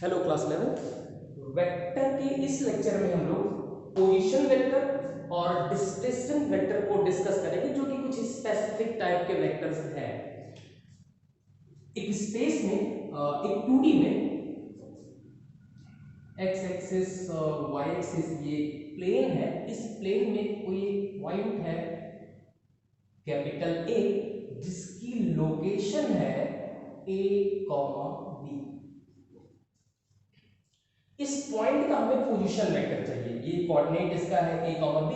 Hello class 11 vector के इस lecture में हम लोग पोजीशन वेक्टर और डिस्प्लेसमेंट वेक्टर को डिस्कस करेंगे जो कि कुछ स्पेसिफिक टाइप के वेक्टर्स हैं। एक स्पेस में एक 2D में x एक्सिस y एक्सिस ये प्लेन है। इस प्लेन में कोई एक पॉइंट है कैपिटल A जिसकी लोकेशन है a, b। इस पॉइंट का हमें पोजीशन वेक्टर चाहिए। ये कोऑर्डिनेट इसका है a, b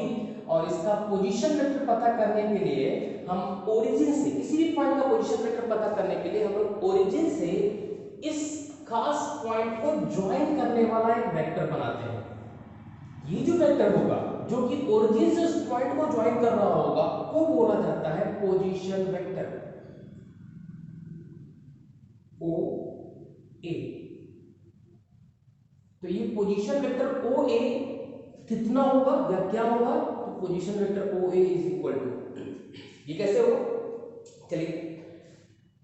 और इसका पोजीशन वेक्टर पता करने के लिए हम ओरिजिन से किसी भी पॉइंट का पोजीशन वेक्टर पता करने के लिए हम लोग ओरिजिन से इस खास पॉइंट को ज्वाइन करने वाला एक वेक्टर बनाते हैं। ये जो वेक्टर होगा जो कि ओरिजिन से उस पॉइंट को ज्वाइन कर रहा होगा वो बोला जाता है पोजीशन वेक्टर ओ ए। तो ये पोजीशन वेक्टर ओ ए कितना होगा या क्या होगा? तो position vector O A is equal to ये कैसे होगा? चलिए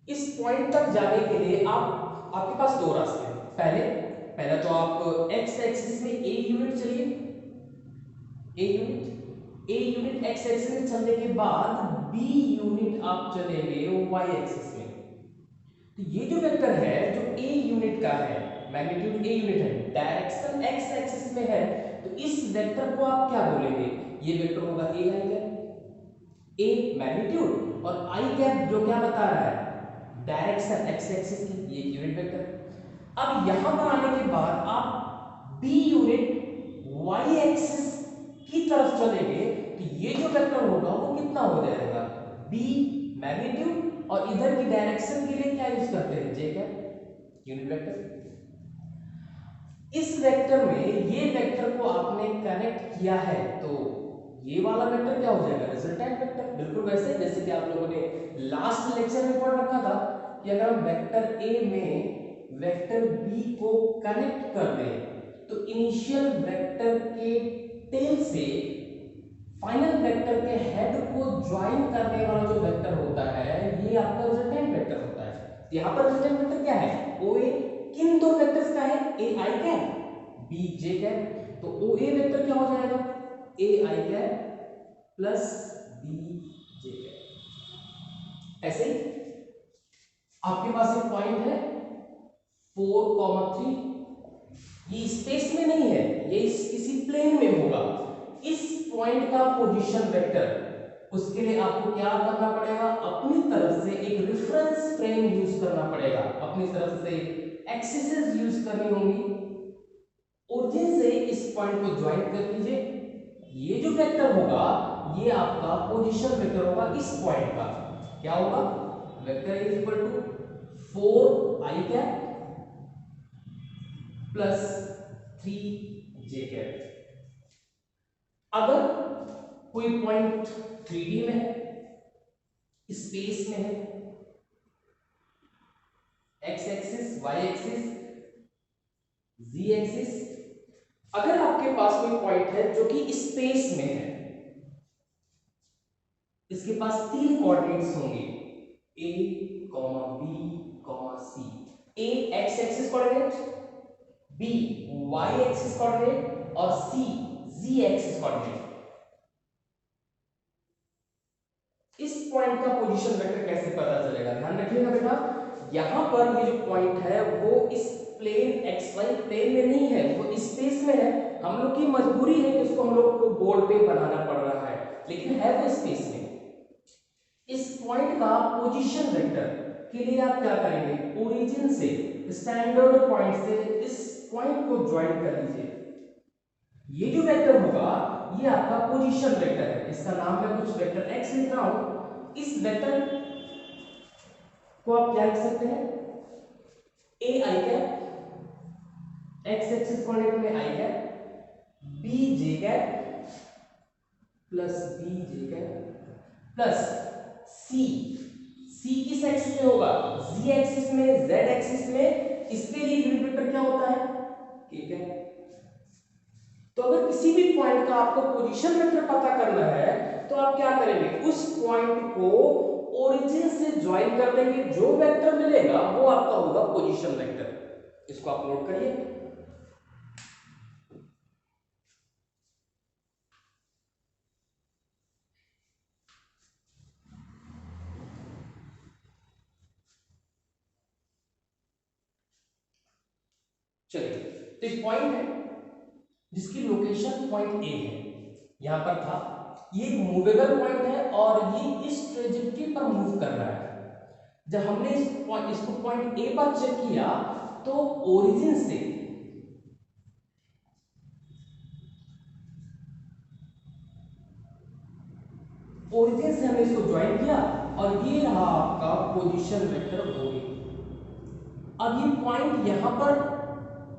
इस पॉइंट तक जाने के लिए आपके पास दो रास्ते हैं। पहला तो आप एक्स एक्सिस में ए यूनिट चलिए, ए यूनिट एक्स एक्सिस में चलने के बाद बी यूनिट आप चलेंगे वाई एक्सिस में। तो ये जो वेक्टर है जो ए यूनिट का है, मैग्नीट्यूड ए यूनिट है, डायरेक्शन एक्स एक्सिस में है, तो इस वेक्टर को आप क्या बोलेंगे? ये वेक्टर होगा ए आई कैप। ए मैग्नीट्यूड और आई कैप जो क्या बता रहा है? डायरेक्शन एक्स एक्सिस की, ये यूनिट वेक्टर। अब यहां पर आने के बाद आप बी यूनिट वाई एक्सिस की तरफ चलेंगे तो ये जो वेक्टर होगा वो कितना हो जाएगा? बी मैग्नीट्यूड और इधर की डायरेक्शन के लिए क्या यूज करते हैं? जे कैप, यूनिट वेक्टर। इस वेक्टर में ये वेक्टर को आपने कनेक्ट किया है तो ये वाला वेक्टर क्या हो जाएगा? Resultant vector. बिल्कुल वैसे जैसे कि आप लोगों ने लास्ट लेक्चर में पढ़ रखा था कि अगर हम वेक्टर ए में वेक्टर बी को कनेक्ट कर दें तो इनिशियल वेक्टर के टेल से फाइनल वेक्टर के हेड को ज्वाइन करने वाला जो वेक्टर होता है ये आपका रिजल्टेंट वेक्टर होता है। यहां पर रिजल्टेंट वेक्टर क्या है? ओ ए। किन दो वेक्टर्स का है? A I cap, B J cap. तो ओ ए वेक्टर क्या हो जाएगा? A I cap plus B J cap. ऐसे ही आपके पास एक पॉइंट है 4,3, ये स्पेस में नहीं है, ये किसी प्लेन में होगा। इस पॉइंट का पोजीशन वेक्टर उसके लिए आपको क्या करना पड़ेगा? अपनी तरफ से एक रेफरेंस फ्रेम यूज करना पड़ेगा, अपनी तरफ से एक्सिसेस यूज करनी होंगी। ओरिजिन से इस पॉइंट को ज्वाइन कर लीजिए। ये जो वेक्टर होगा ये आपका पोजीशन वेक्टर होगा इस पॉइंट का। क्या होगा? Vector is equal to 4i cap plus 3j cap. अगर कोई पॉइंट 3D में है, स्पेस में है, x axis, y axis, z axis, अगर आपके पास कोई पॉइंट है जो कि स्पेस में है, इसके पास तीन कोऑर्डिनेट्स होंगे a, b, c। a x axis coordinate, b y axis coordinate और c z एक्सिस कोऑर्डिनेट। इस पॉइंट का पोजीशन वेक्टर कैसे पता चलेगा? ध्यान रखिएगा बेटा, यहां पर ये जो पॉइंट है वो इस प्लेन xy प्लेन में नहीं है, वो स्पेस में है। हम लोग की मजबूरी है कि उसको हम लोग को बोर्ड पे बनाना पड़ रहा है, लेकिन है वो स्पेस में। इस पॉइंट का पोजीशन वेक्टर के लिए आप क्या करेंगे? ओरिजिन से स्टैंडर्ड पॉइंट से इस पॉइंट को ज्वाइन कर लीजिए। ये जो वेक्टर होगा ये आपका पोजीशन वेक्टर है, इसका नाम मैं कुछ वेक्टर x लिख रहा हूं। इस वेक्टर को आप क्या लिख सकते हैं? a i cap, x axis coordinate में i cap, b j cap plus b j cap plus c किस एक्सिस में होगा? z एक्सिस में, z एक्सिस में। इसके लिए यूनिट वेक्टर क्या होता है? k cap. तो अगर किसी भी पॉइंट का आपको पोजीशन वेक्टर पता करना है तो आप क्या करेंगे? उस पॉइंट को ओरिजिन से ज्वाइन कर देंगे, जो वेक्टर मिलेगा वो आपका होगा पोजीशन वेक्टर। इसको आप नोट करिए। चलिए, तो एक पॉइंट है जिसकी लोकेशन पॉइंट ए है, यहां पर था, ये एक मूवेबल पॉइंट है और ये इस ट्रेजेक्टरी पर मूव कर रहा है। जब हमने इसको पॉइंट ए पर चेक किया तो ओरिजिन से हमने इसको ज्वाइन किया और ये रहा आपका पोजीशन वेक्टर ओ ए। अब ये पॉइंट यहां पर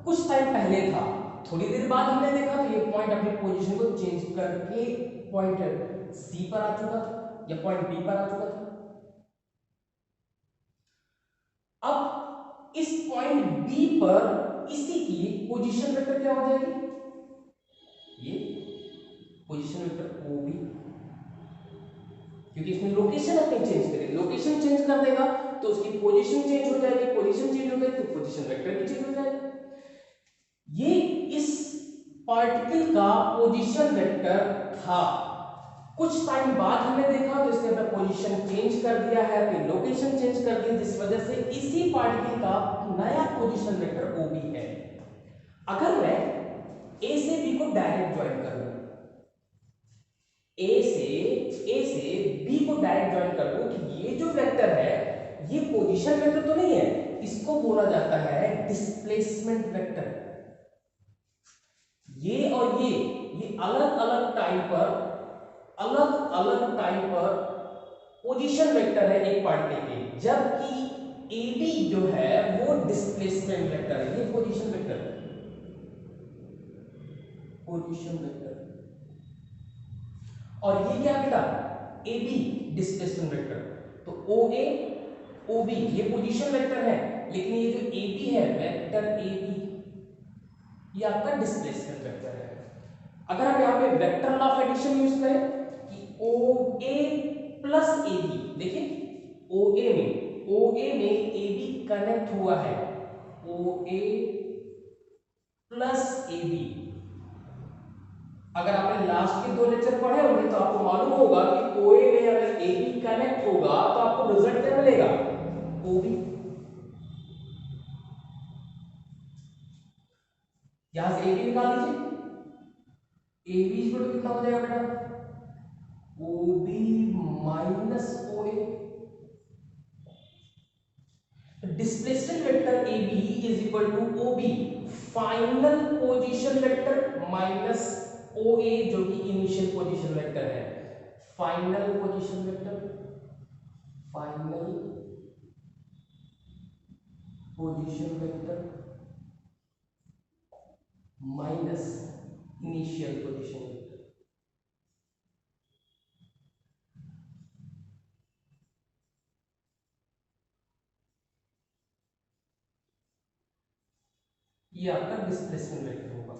कुछ टाइम पहले था, थोड़ी देर बाद हमने देखा तो ये पॉइंट अपनी पोजीशन को चेंज करके पॉइंट सी पर आ चुका था या पॉइंट बी पर आ चुका था। अब इस पॉइंट बी पर इसी की पोजीशन वेक्टर क्या हो जाएगी, ये पोजीशन वेक्टर ओ बी, क्योंकि इसमें लोकेशन अपनी चेंज करेगी, लोकेशन चेंज कर देगा तो उसकी पोजीशन चेंज हो जाएगी, पोजीशन चेंज हो गई तो पोजीशन वेक्टर भी चेंज हो जाएगा। ये इस पार्टिकल का पोजीशन वेक्टर था, कुछ टाइम बाद हमने देखा तो इसने अपना पोजीशन चेंज कर दिया है, अपनी लोकेशन चेंज कर दी, जिस वजह से इसी पार्टिकल का नया पोजीशन वेक्टर ओ बी है। अगर मैं ए से बी को डायरेक्ट ज्वाइन कर दूं, ए से बी को डायरेक्ट ज्वाइन कर दूं, तो ये जो वेक्टर है ये पोजीशन वेक्टर तो नहीं है, इसको बोला जाता है डिस्प्लेसमेंट वेक्टर। ये और ये अलग अलग टाइम पर पोजीशन वेक्टर है एक पार्टिकल के, जबकि ए बी जो है वो डिस्प्लेसमेंट वेक्टर है, ये पोजीशन वेक्टर है, पोजीशन वेक्टर। और ये क्या बेटा, ए बी डिस्प्लेसमेंट वेक्टर। तो ओ ए ओ बी ये पोजीशन वेक्टर है, लेकिन ये जो ए बी है वेक्टर ए बी ये आपका डिस्प्लेसमेंट वेक्टर है। अगर हम यहाँ पे vector law of addition use करें कि ओ ए प्लस ए बी, देखिए ओ ए में ए बी कनेक्ट हुआ है, ओ ए प्लस ए बी। अगर आपने लास्ट के 2 लेक्चर पढ़े होंगे तो आपको मालूम होगा कि ओ ए में अगर ए बी कनेक्ट होगा तो आपको रिजल्ट क्या मिलेगा, ओ बी। यहां से ए बी निकाल लीजिए, ए बी इक्वल टू कितना हो जाएगा बेटा, O B minus O A. Displacement vector A B is equal to O B final position vector minus O A जो कि इनिशियल पोजीशन वेक्टर है। Final position vector, final position vector minus initial position vector. ये आपका displacement vector होगा।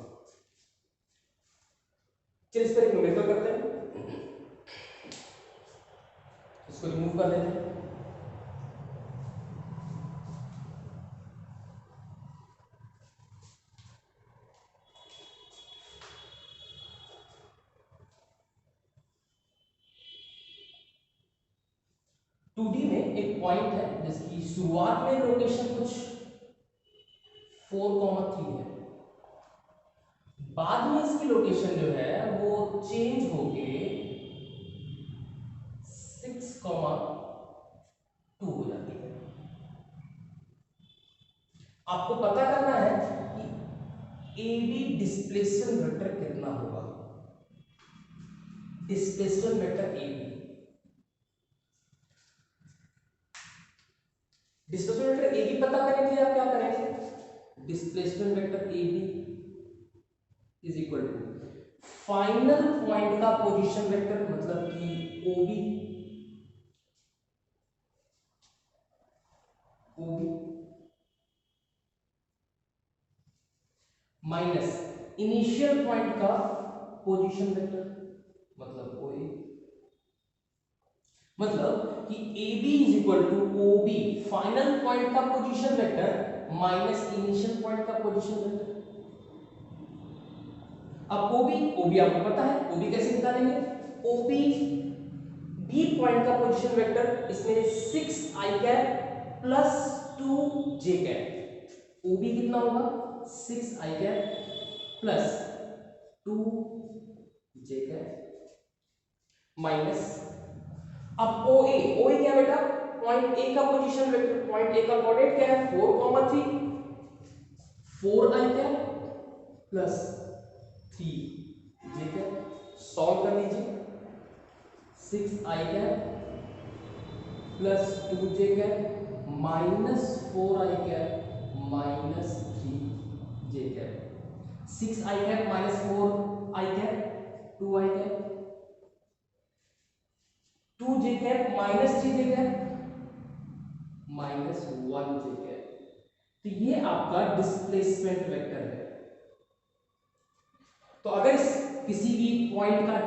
चलिए इस पर एक न्यूमेरिकल करते हैं, इसको रिमूव कर देते हैं। टू डी में एक पॉइंट है जिसकी शुरुआत में लोकेशन कुछ 4,3 है, बाद में इसकी लोकेशन जो है वो चेंज होके 6,2 हो जाती है। आपको पता करना है कि ए बी डिस्प्लेसमेंट वेक्टर कितना होगा, displacement vector A B, displacement vector A B पता करने के लिए आप क्या करेंगे, displacement vector A B is equal to final point का पोजीशन वेक्टर मतलब कि O B minus initial point का पोजीशन वेक्टर मतलब ओ ए, मतलब कि A B is equal to O B final point का position vector minus initial point का position vector. अब ओबी आपको पता है, ओबी कैसे निकालेंगे? ओबी बी पॉइंट का पोजीशन वेक्टर, इसमें 6 आई कैप प्लस 2 जे कैप। ओबी कितना होगा? 6 आई कैप प्लस 2 जे कैप माइनस, अब ओए क्या बेटा? पॉइंट ए का पोजीशन वेक्टर, पॉइंट ए का कोऑर्डिनेट क्या है? 4, 3, 4 आई कैप प्लस 3 जे कैप। सॉल्व कर लीजिए, 6 आई कैप प्लस 2 जे कैप माइनस 4 आई कैप माइनस 3 जे कैप। 6 आई कैप माइनस 4 आई कैप 2 आई कैप, 2 जे कैप माइनस 3 जे कैप माइनस 1 जे कैप। तो ये आपका डिस्प्लेसमेंट वेक्टर है। तो अगर किसी भी पॉइंट का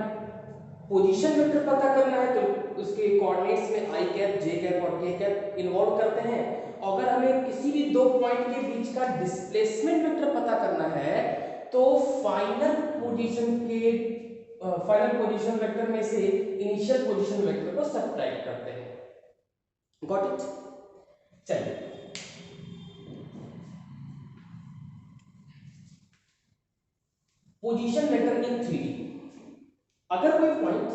पोजीशन वेक्टर पता करना है तो उसके कोऑर्डिनेट्स में आई कैप, जे कैप और के कैप इन्वॉल्व करते हैं। अगर हमें किसी भी दो पॉइंट के बीच का डिस्प्लेसमेंट वेक्टर पता करना है तो फाइनल पोजीशन वेक्टर में से इनिशियल पोजीशन वेक्टर को सब्ट्रैक्ट करते हैं। Got it? चलिए, पोजीशन वेक्टर इन 3D। अगर कोई पॉइंट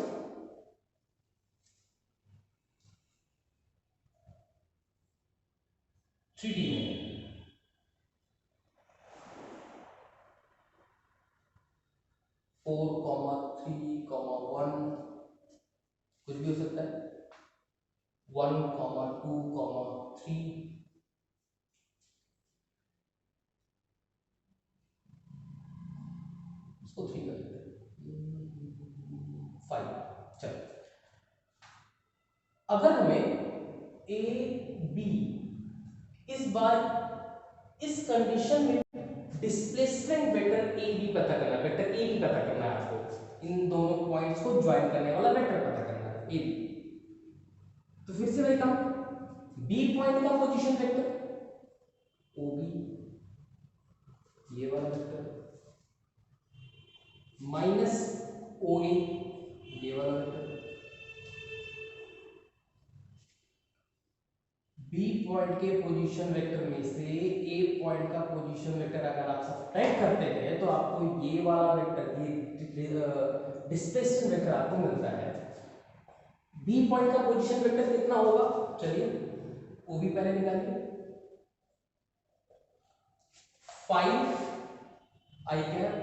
थ्री डी में 4, 3, 1 कुछ भी हो सकता है, 1, 2, 3, इसको 3 कर देते हैं, 5। चलो, अगर हमें ए बी इस बार इस कंडीशन में डिस्प्लेसमेंट वेक्टर ए बी पता करना, वेक्टर ए बी पता करना है आपको, इन दोनों पॉइंट्स को ज्वाइन करने वाला वेक्टर पता करना है ए बी। तो फिर से वही काम, बी पॉइंट का पोजीशन वेक्टर ओ बी, ये वाला वेक्टर माइनस ओ ए, ये वाला वेक्टर, बी पॉइंट के पोजीशन वेक्टर में से ए पॉइंट का पोजीशन वेक्टर अगर आप सब्ट्रैक्ट करते हैं तो आपको ये वाला वेक्टर, ये डिस्प्लेसमेंट वेक्टर आपको मिलता है। बी पॉइंट का पोजीशन वेक्टर कितना होगा? चलिए वो भी पहले निकालिए, 5 आई कैप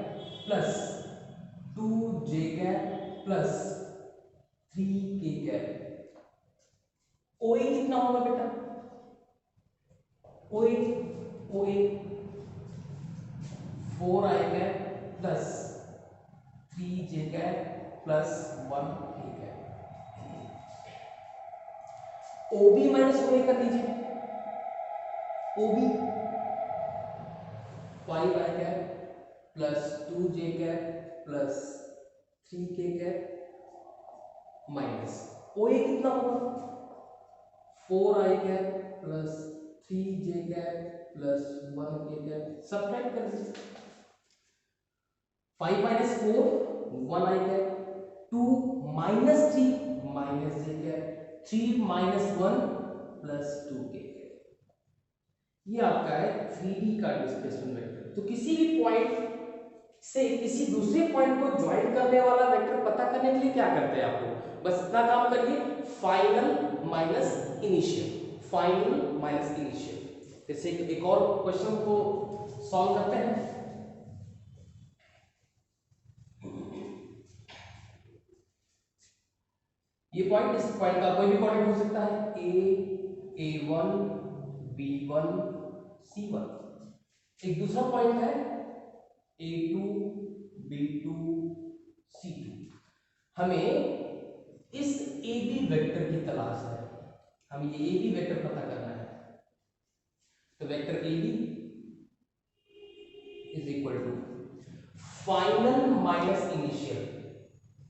प्लस 2 जे कैप प्लस 3 के कैप। ओए कितना होगा बेटा? ओए 4 आई कैप प्लस 3 जे कैप प्लस 1 के कैप। ओबी माइनस ओए कर दीजिए, ओबी 5 आई कैप प्लस 2 जे कैप प्लस 3 के कैप माइनस ओए कितना होगा? 4 आई कैप प्लस 3 जे कैप प्लस 1 के कैप। सब्ट्रैक्ट कर दीजिए, 5 माइनस 4 1 आई कैप, 2 माइनस 3 माइनस जे कैप, 3 माइनस 1 प्लस 2 के कैप। ये आपका है 3D का डिस्प्लेसमेंट वेक्टर। तो किसी भी पॉइंट से किसी दूसरे पॉइंट को ज्वाइन करने वाला वेक्टर पता करने के लिए क्या करते हैं आपको? बस इतना काम करिए, final minus initial, final minus initial. जैसे एक और क्वेश्चन को सॉल्व करते हैं। ये पॉइंट, इस पॉइंट का कोई भी कोऑर्डिनेट हो सकता है, a1 b1 c1। एक दूसरा पॉइंट है a2 b2 c2। हमें इस ए बी वेक्टर की तलाश है, हमें ये ए बी वेक्टर पता करना है। तो vector A B is equal to final minus initial,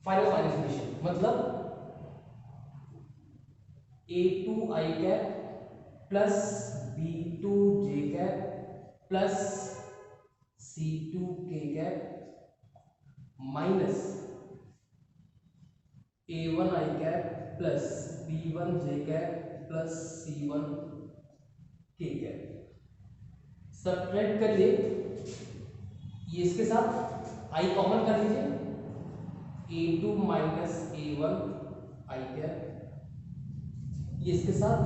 final minus initial मतलब a2 I cap plus b2 J cap plus C2 k cap minus A1 I cap plus B1 j cap plus C1 k cap. Subtract करिए, ये इसके साथ I common कर लीजिए, A2 minus A1 I cap, ये इसके साथ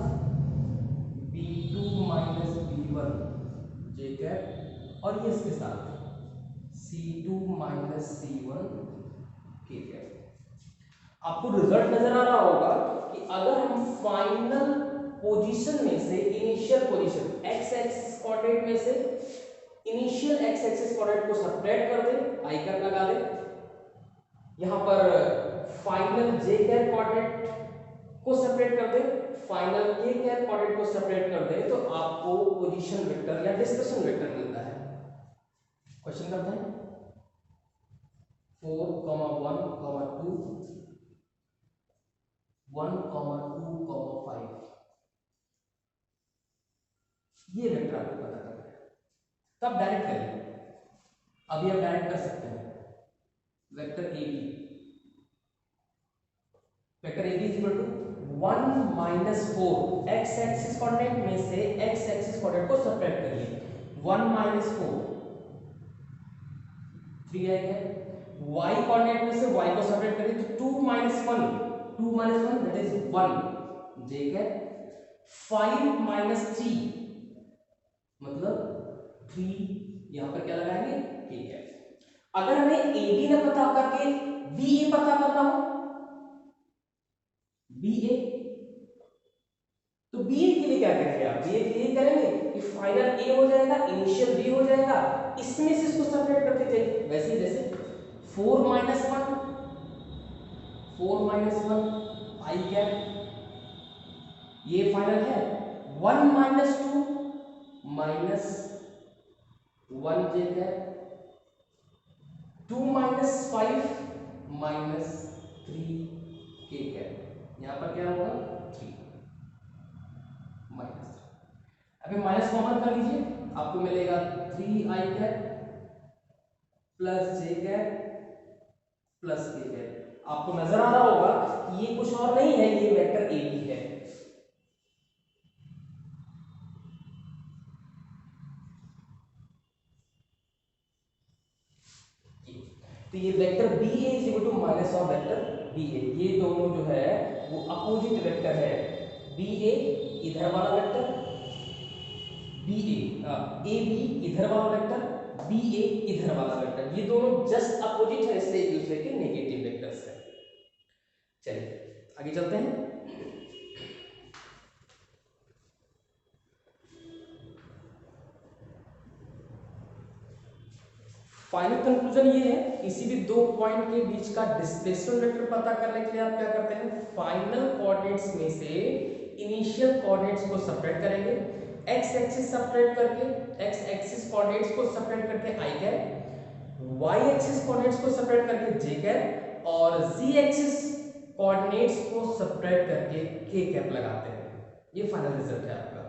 B2 minus B1 j cap, और ये इसके साथ C2 minus C1 k cap. आपको रिजल्ट नजर आ रहा होगा कि अगर हम फाइनल पोजीशन में से initial position x axis coordinate में से इनिशियल एक्स एक्सिस कोऑर्डिनेट को सब्ट्रैक्ट कर दें, आई कैप लगा दें, यहां पर फाइनल जे कैप कोऑर्डिनेट को सेपरेट कर दें, फाइनल के कैप कोऑर्डिनेट को सेपरेट कर दें, तो आपको पोजीशन वेक्टर या डिस्पर्शन वेक्टर मिलता है। क्वेश्चन करते हैं 4, 1, 2, 1, 2, 5, ये वेक्टर आपको पता करना है। तब डायरेक्ट करिए, अभी आप डायरेक्ट कर सकते हैं। Vector A B, vector A B is equal to 1 minus 4, X axis coordinate में से एक्स एक्सिस कोऑर्डिनेट को सब्ट्रैक्ट करिए, 1 माइनस 4 3 आएगा, y कोऑर्डिनेट में से y को सब्ट्रैक्ट करिए तो 2 minus 1 that is 1 j cap, 5 minus 3 मतलब 3, यहां पर क्या लगाएंगे k कैप। अगर हमें AB ना पता करके BA पता करना हो, BA, तो BA के लिए क्या करेंगे आप? BA के लिए करेंगे कि फाइनल A हो जाएगा, इनिशियल B हो जाएगा, इसमें से इसको सेपरेट करते जाइए, वैसे ही जैसे 4 माइनस 1 आई कैप, ये फाइनल है, 1 माइनस 2 माइनस 1 जे कैप, 2 माइनस 5 माइनस 3 के कैप, यहां पर क्या होगा 3 माइनस, अभी माइनस कॉमन कर लीजिए, आपको मिलेगा 3 आई कैप प्लस जे कैप प्लस के कैप। आपको नजर आ रहा होगा कि ये कुछ और नहीं है, ये वेक्टर ए बी है। तो ये vector B A is equal to minus of vector B A, ये दोनों जो है वो अपोजिट वेक्टर है। बी ए इधर वाला वेक्टर, बी ए बी इधर वाला वेक्टर, बी ए इधर वाला वेक्टर, ये दोनों जस्ट अपोजिट है, इससे एक दूसरे के नेगेटिव वेक्टर्स है। चलिए आगे चलते हैं। फाइनल कंक्लूजन ये है, किसी भी दो पॉइंट के बीच का डिस्प्लेसमेंट वेक्टर पता करने के लिए आप क्या करते हैं, फाइनल कोऑर्डिनेट्स में से इनिशियल कोऑर्डिनेट्स को सेपरेट करेंगे, एक्स एक्सिस सेपरेट करके, एक्स एक्सिस कोऑर्डिनेट्स को सेपरेट करके आई कैप, वाई एक्सिस कोऑर्डिनेट्स को सेपरेट करके जे कैप, और जी एक्सिस कोऑर्डिनेट्स को सेपरेट करके के कैप लगाते हैं। ये फाइनल रिजल्ट है आपका।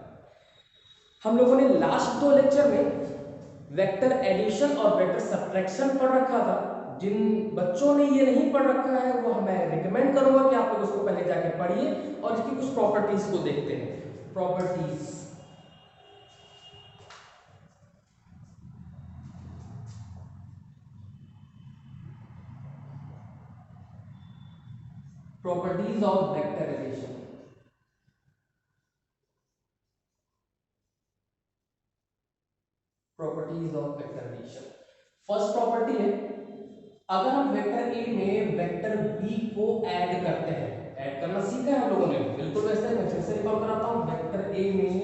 हम लोगों ने लास्ट दो लेक्चर में वेक्टर एडिशन और वेक्टर सब्ट्रैक्शन पढ़ रखा था। जिन बच्चों ने ये नहीं पढ़ रखा है वो मैं रिकमेंड करूंगा कि आप लोग उसको पहले जाके पढ़िए और इसकी कुछ प्रॉपर्टीज को देखते हैं। Properties of vector addition. Properties of vector addition, first property है, अगर हम वेक्टर ए में वेक्टर बी को ऐड करते हैं, ऐड करना सीखा है हम लोगों ने, बिल्कुल वैसे मैं फिर से रिकॉल कराता हूं, वेक्टर ए में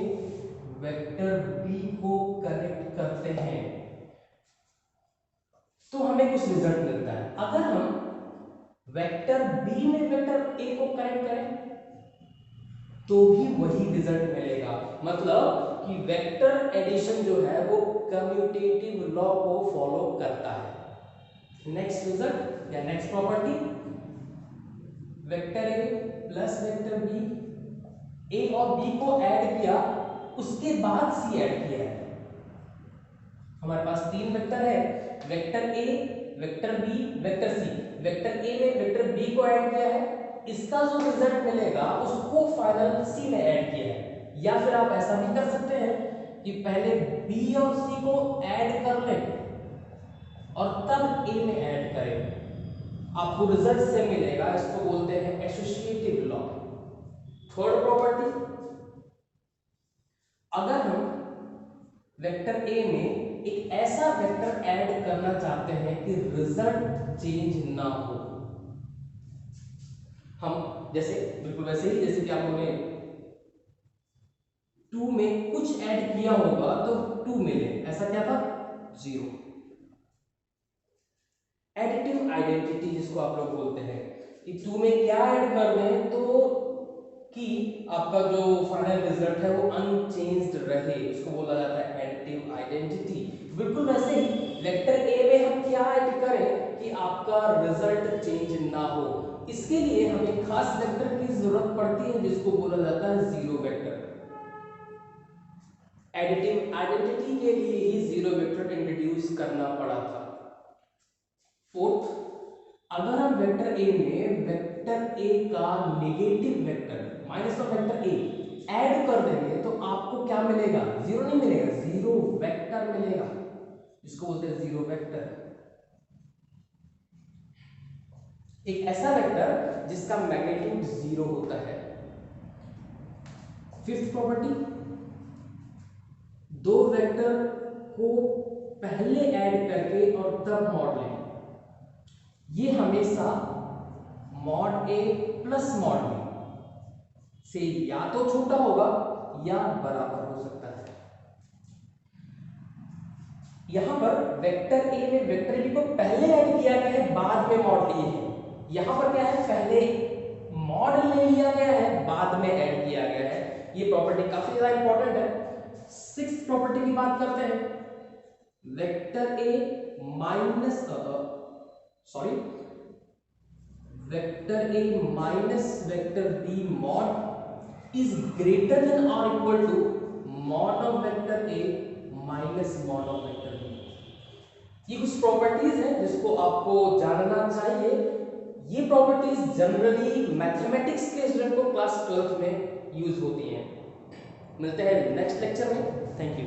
वेक्टर बी को कनेक्ट करते हैं तो हमें कुछ रिजल्ट मिलता है। अगर हम वेक्टर बी में वेक्टर ए को कनेक्ट करें तो भी वही रिजल्ट मिलेगा, मतलब कि वेक्टर एडिशन जो है वो कम्यूटेटिव लॉ को फॉलो करता है। नेक्स्ट रिजल्ट या next property, vector A plus vector B, A और बी को ऐड किया उसके बाद सी ऐड किया है, हमारे पास 3 वेक्टर है, vector A, vector B, vector C. Vector A में वेक्टर बी को ऐड किया है, इसका जो रिजल्ट मिलेगा उसको फाइनल सी में ऐड किया है। या फिर आप ऐसा भी कर सकते हैं कि पहले बी और सी को ऐड कर लें और तब ए में ऐड करें, आपको रिजल्ट सेम मिलेगा। इसको बोलते हैं एसोसिएटिव लॉ। थर्ड प्रॉपर्टी, अगर हम वेक्टर ए में एक ऐसा वेक्टर ऐड करना चाहते हैं कि रिजल्ट चेंज ना हो, हम जैसे बिल्कुल वैसे ही जैसे कि आप लोगों ने 2 में कुछ ऐड किया होगा तो 2 मिले, ऐसा क्या था 0। एडिटिव आइडेंटिटी जिसको आप लोग बोलते हैं कि 2 में क्या ऐड कर दें तो कि आपका जो फाइनल रिजल्ट है वो अनचेंज्ड रहे, उसको बोला जाता है एडिटिव आइडेंटिटी। बिल्कुल वैसे ही वेक्टर ए में हम क्या ऐड करें कि आपका रिजल्ट चेंज ना हो, इसके लिए हमें खास वेक्टर की जरूरत पड़ती है जिसको बोला जाता है जीरो वेक्टर। एडिटिव आइडेंटिटी के लिए ही जीरो वेक्टर इंट्रोड्यूस करना पड़ा था। फोर्थ, अगर हम वेक्टर ए में वेक्टर ए का negative vector minus of vector A add कर देंगे तो आपको क्या मिलेगा, जीरो नहीं मिलेगा, जीरो वेक्टर मिलेगा, जिसको बोलते हैं जीरो वेक्टर। एक ऐसा वेक्टर जिसका मैग्नीट्यूड जीरो होता है। फिफ्थ प्रॉपर्टी, दो वेक्टर को पहले ऐड करके और तब मॉड लें, ये हमेशा मॉड ए प्लस मॉड बी से या तो छोटा होगा या बराबर हो सकता है। यहां पर वेक्टर ए में वेक्टर बी को पहले ऐड किया गया है, बाद में मॉड लिए है। यहां पर क्या है, पहले मॉड ले लिया गया है, बाद में ऐड किया गया है। ये प्रॉपर्टी काफी ज्यादा इंपॉर्टेंट है। सिक्स्थ प्रॉपर्टी की बात करते हैं, vector A minus vector A minus vector B mod is greater than और equal to mod of vector A minus mod of vector B. ये कुछ प्रॉपर्टीज हैं जिसको आपको जानना चाहिए। ये प्रॉपर्टीज जनरली मैथमेटिक्स के स्टूडेंट को क्लास 12th में यूज होती हैं। मिलते हैं नेक्स्ट लेक्चर में। Thank you.